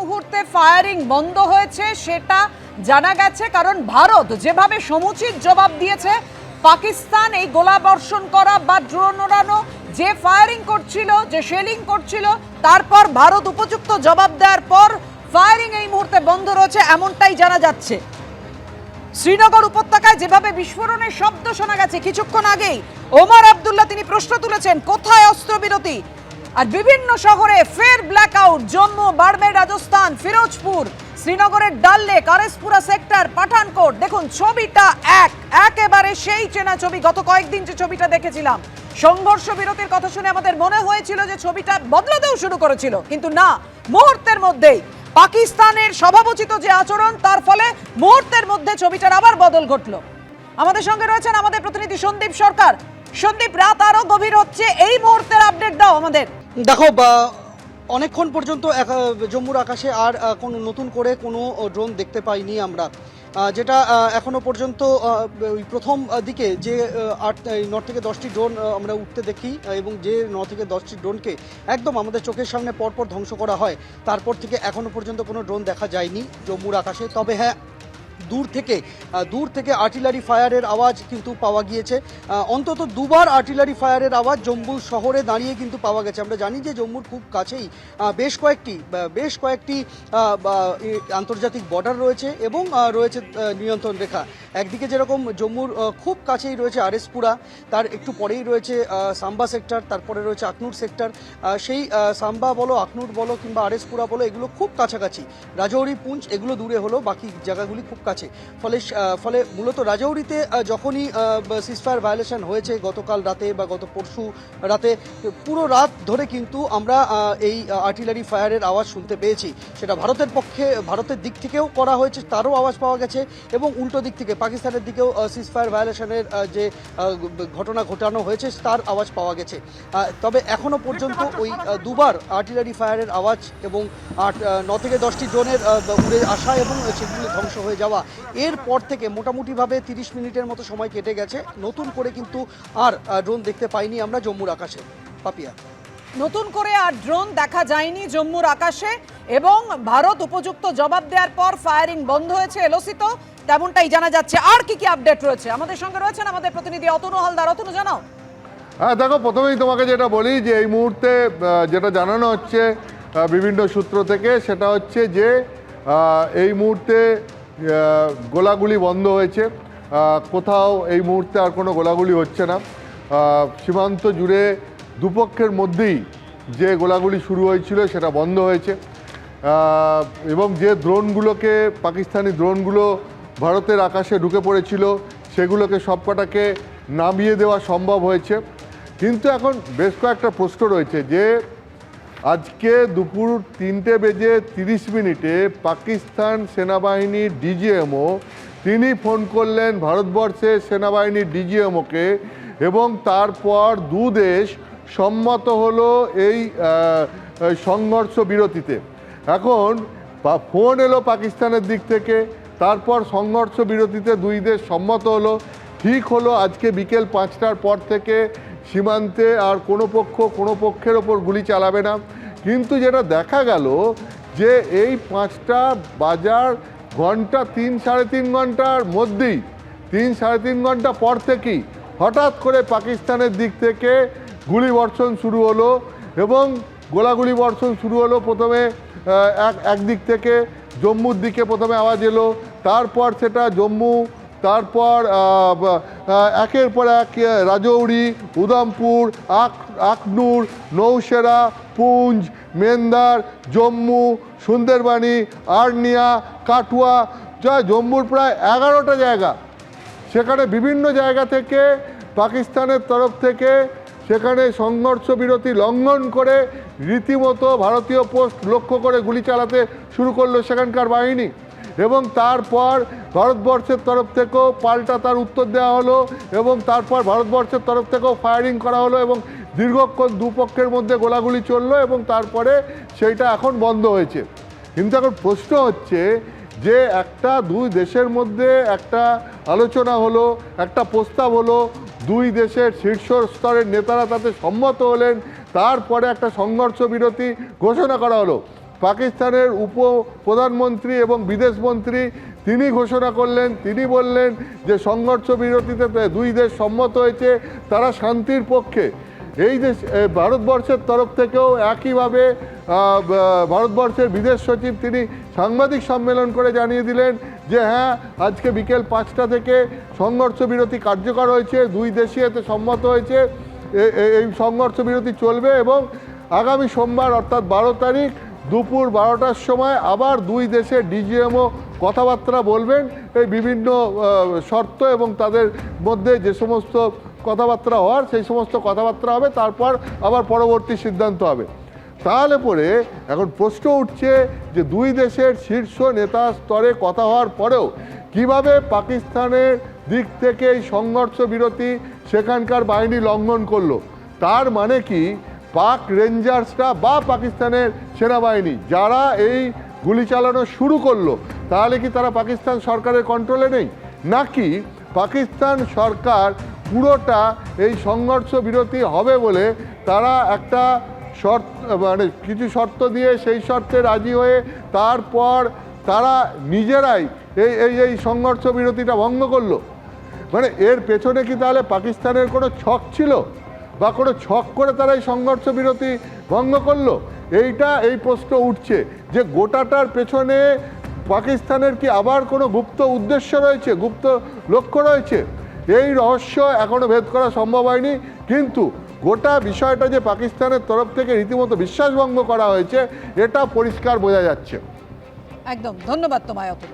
মুহূর্তে ফায়ারিং বন্ধ হয়েছে সেটা জানা গেছে, কারণ ভারত যেভাবে সমুচিত জবাব দিয়েছে, পাকিস্তান এই গোলা বর্ষণ করা বা ড্রোন ওড়ানো, যে ফায়ারিং করছিল, যে শেলিং করছিল, তারপর ভারত উপযুক্ত জবাব দেওয়ার পর ফায়ারিং এই মুহূর্তে বন্ধ রয়েছে এমনটাই জানা যাচ্ছে। শ্রীনগর উপত্যকায় যেভাবে বিস্ফোরণের শব্দ শোনা গেছে কিছুক্ষণ আগেই, ওমর আব্দুল্লাহ তিনি প্রশ্ন তুলেছেন কোথায় অস্ত্রবিরতি, আর বিভিন্ন শহরে ফের ব্ল্যাকআউট। জম্মু, বাড়মের, রাজস্থান, ফিরোজপুর, শ্রীনগরের ডাল লেক, আরএসপুরা সেক্টর, পাঠানকোট, দেখুন ছবিটা একেবারে সেই চেনা ছবি। গত কয়েকদিন যে ছবিটা দেখেছিলাম, সংঘর্ষ বিরতির কথা শুনে আমাদের মনে হয়েছিল যে ছবিটা বদলাতেও শুরু করেছিল, কিন্তু না, মুহূর্তের মধ্যেই পাকিস্তানের স্বভাবোচিত যে আচরণ, তার ফলে মুহূর্তের মধ্যে ছবিটার আবার বদল ঘটলো। আমাদের সঙ্গে রয়েছেন আমাদের প্রতিনিধি সন্দীপ সরকার। সন্দীপ, রাত আরো গভীর হচ্ছে, এই মুহূর্তের আপডেট দাও আমাদের। দেখো, অনেকক্ষণ পর্যন্ত জম্মুর আকাশে আর কোনো নতুন করে কোনো ড্রোন দেখতে পাইনি আমরা, যেটা এখনো পর্যন্ত ওই প্রথম দিকে যে 9 থেকে 10টি ড্রোন আমরা উঠতে দেখি, এবং যে 9 থেকে 10টি ড্রোনকে একদম আমাদের চোখের সামনে পরপর ধ্বংস করা হয়, তারপর থেকে এখনো পর্যন্ত কোনো ড্রোন দেখা যায়নি জম্মুর আকাশে। তবে হ্যাঁ, দূর থেকে আর্টিলারি ফায়ারের আওয়াজ কিন্তু পাওয়া গিয়েছে। অন্তত দুবার আর্টিলারি ফায়ারের আওয়াজ জম্মু শহরে দাঁড়িয়ে কিন্তু পাওয়া গেছে। আমরা জানি যে জম্মুর খুব কাছেই বেশ কয়েকটি আন্তর্জাতিক বর্ডার রয়েছে এবং রয়েছে নিয়ন্ত্রণ রেখা। একদিকে যেরকম জম্মুর খুব কাছেই রয়েছে আরএসপুরা, তার একটু পরেই রয়েছে সাম্বা সেক্টর, তারপরে রয়েছে আখনুর সেক্টর। সেই সাম্বা বলো, আখনুর বলো কিংবা আরএসপুরা বলো, এগুলো খুব কাছাকাছি। রাজৌরি, পুঞ্চ এগুলো দূরে হলো, বাকি জায়গাগুলি খুব কাছে। ফলে মূলত রাজৌরিতে যখনই সিজফায়ার ভায়োলেশন হয়েছে গতকাল রাতে বা গত পরশু রাতে, পুরো রাত ধরে কিন্তু আমরা এই আর্টিলারি ফায়ারের আওয়াজ শুনতে পেয়েছি। সেটা ভারতের দিক থেকেও করা হয়েছে, তারও আওয়াজ পাওয়া গেছে, এবং উল্টো দিক থেকে পাকিস্তানের দিকেও সিজফায়ার ভায়োলেশনের যে ঘটনা ঘটানো হয়েছে তার আওয়াজ পাওয়া গেছে। তবে এখনও পর্যন্ত ওই দুবার আর্টিলারি ফায়ারের আওয়াজ এবং 9 থেকে 10টি ড্রোনের উড়ে আসা এবং সেগুলি ধ্বংস হয়ে যাওয়া, এরপর থেকে মোটামুটিভাবে 30 মিনিটের মতো সময় কেটে গেছে। নতুন করে কিন্তু আর ড্রোন দেখতে পাইনি আমরা জম্মুর আকাশে। পাপিয়া, নতুন করে আর ড্রোন দেখা যায়নি জম্মুর আকাশে, এবং ভারত উপযুক্ত জবাব দেওয়ার পর ফায়ারিং বন্ধ হয়েছে। এলওসি তো তেমনটাই জানা যাচ্ছে। আর কি কি আপডেট রয়েছে? আমাদের সঙ্গে রয়েছেন আমাদের প্রতিনিধি অতনু হালদার। অতনু, জানাও। হ্যাঁ, দেখো, প্রথমেই তোমাকে যেটা বলি যে এই মুহূর্তে যেটা জানানো হচ্ছে বিভিন্ন সূত্র থেকে, সেটা হচ্ছে যে এই মুহূর্তে গোলাগুলি বন্ধ হয়েছে। কোথাও এই মুহূর্তে আর কোনো গোলাগুলি হচ্ছে না। সীমান্ত জুড়ে দুপক্ষের মধ্যেই যে গোলাগুলি শুরু হয়েছিল সেটা বন্ধ হয়েছে, এবং যে ড্রোনগুলোকে, পাকিস্তানি ড্রোনগুলো ভারতের আকাশে ঢুকে পড়েছিল, সেগুলোকে সবকটাকে নামিয়ে দেওয়া সম্ভব হয়েছে। কিন্তু এখন বেশ কয়েকটা প্রশ্ন রয়েছে যে আজকে দুপুর 3:30 পাকিস্তান সেনাবাহিনীর ডিজিএমও তিনি ফোন করলেন ভারতবর্ষের সেনাবাহিনীর ডিজিএমওকে, এবং তারপর দুদেশ সম্মত হলো এই সংঘর্ষ বিরতিতে। এখন ফোন এলো পাকিস্তানের দিক থেকে, তারপর সংঘর্ষ বিরতিতে দুই দেশ সম্মত হলো। ঠিক হলো আজকে বিকেল 5টার পর থেকে সীমান্তে আর কোনো পক্ষের ওপর গুলি চালাবে না। কিন্তু যেটা দেখা গেল যে এই 5টা বাজার ঘন্টা 3-3.5 ঘন্টার মধ্যেই, 3-3.5 ঘন্টা পর থেকেই হঠাৎ করে পাকিস্তানের দিক থেকে গুলি বর্ষণ শুরু হলো, এবং গোলাগুলি বর্ষণ শুরু হলো। প্রথমে একদিক থেকে জম্মুর দিকে প্রথমে আওয়াজ এলো, তারপর সেটা জম্মু, তারপর একের পর এক রাজৌরি, উধমপুর, আখনুর, নৌশেরা, পুঞ্চ, মেন্দার, জম্মু, সুন্দরবানি, আর্নিয়া, কাঠুয়া, জম্মুর প্রায় 11টা জায়গা, সেখানে বিভিন্ন জায়গা থেকে পাকিস্তানের তরফ থেকে সেখানে সংঘর্ষ বিরতি লঙ্ঘন করে রীতিমতো ভারতীয় পোস্ট লক্ষ্য করে গুলি চালাতে শুরু করলো সেখানকার বাহিনী, এবং তারপর ভারতবর্ষের তরফ থেকেও পাল্টা তার উত্তর দেওয়া হলো, এবং তারপর ভারতবর্ষের তরফ থেকেও ফায়ারিং করা হলো, এবং দীর্ঘক্ষণ দুপক্ষের মধ্যে গোলাগুলি চললো, এবং তারপরে সেইটা এখন বন্ধ হয়েছে। কিন্তু এখন প্রশ্ন হচ্ছে যে দুই দেশের মধ্যে একটা আলোচনা হলো, একটা প্রস্তাব হলো, দুই দেশের শীর্ষ স্তরের নেতারা তাতে সম্মত হলেন, তারপরে একটা সংঘর্ষ বিরতি ঘোষণা করা হলো। পাকিস্তানের প্রধানমন্ত্রী এবং বিদেশমন্ত্রী তিনি ঘোষণা করলেন, তিনি বললেন যে সংঘর্ষ বিরতিতে দুই দেশ সম্মত হয়েছে, তারা শান্তির পক্ষে। এই দেশ ভারতবর্ষের তরফ থেকেও একইভাবে ভারতবর্ষের বিদেশ সচিব তিনি সাংবাদিক সম্মেলন করে জানিয়ে দিলেন যে হ্যাঁ, আজকে বিকেল 5টা থেকে সংঘর্ষ বিরতি কার্যকর হয়েছে, দুই দেশই এতে সম্মত হয়েছে, এই সংঘর্ষ বিরতি চলবে এবং আগামী সোমবার অর্থাৎ 12 তারিখ দুপুর 12টার সময় আবার দুই দেশের ডিজিএমও কথাবার্তা বলবেন এই বিভিন্ন শর্ত এবং তাদের মধ্যে যে সমস্ত কথাবার্তা হওয়ার সেই সমস্ত কথাবার্তা হবে, তারপর আবার পরবর্তী সিদ্ধান্ত হবে। তাহলে পরে এখন প্রশ্ন উঠছে যে দুই দেশের শীর্ষ নেতা স্তরে কথা হওয়ার পরেও কিভাবে পাকিস্তানের দিক থেকে এই সংঘর্ষ বিরতি সেখানকার বাহিনী লঙ্ঘন করলো। তার মানে কি পাক রেঞ্জার্সরা বা পাকিস্তানের সেনাবাহিনী যারা এই গুলি চালানো শুরু করলো, তাহলে কি তারা পাকিস্তান সরকারের কন্ট্রোলে নেই, নাকি পাকিস্তান সরকার পুরোটা এই সংঘর্ষ বিরতি হবে বলে তারা একটা শর্ত মানে কিছু শর্ত দিয়ে সেই শর্তে রাজি হয়ে তারপর তারা নিজেরাই এই সংঘর্ষ বিরতিটা ভঙ্গ করলো? মানে এর পেছনে কি তাহলে পাকিস্তানের কোনো ছক ছিল বা কোনো ছক করে তারা এই সংঘর্ষ বিরতি ভঙ্গ করলো? এই প্রশ্ন উঠছে যে গোটাটার পেছনে পাকিস্তানের কি আবার কোনো গুপ্ত উদ্দেশ্য রয়েছে, গুপ্ত লক্ষ্য রয়েছে? এই রহস্য এখনো ভেদ করা সম্ভব হয়নি, কিন্তু গোটা বিষয়টা যে পাকিস্তানের তরফ থেকে রীতিমতো বিশ্বাসভঙ্গ করা হয়েছে এটা পরিষ্কার বোঝা যাচ্ছে। একদম, ধন্যবাদ তোমায় অতুল।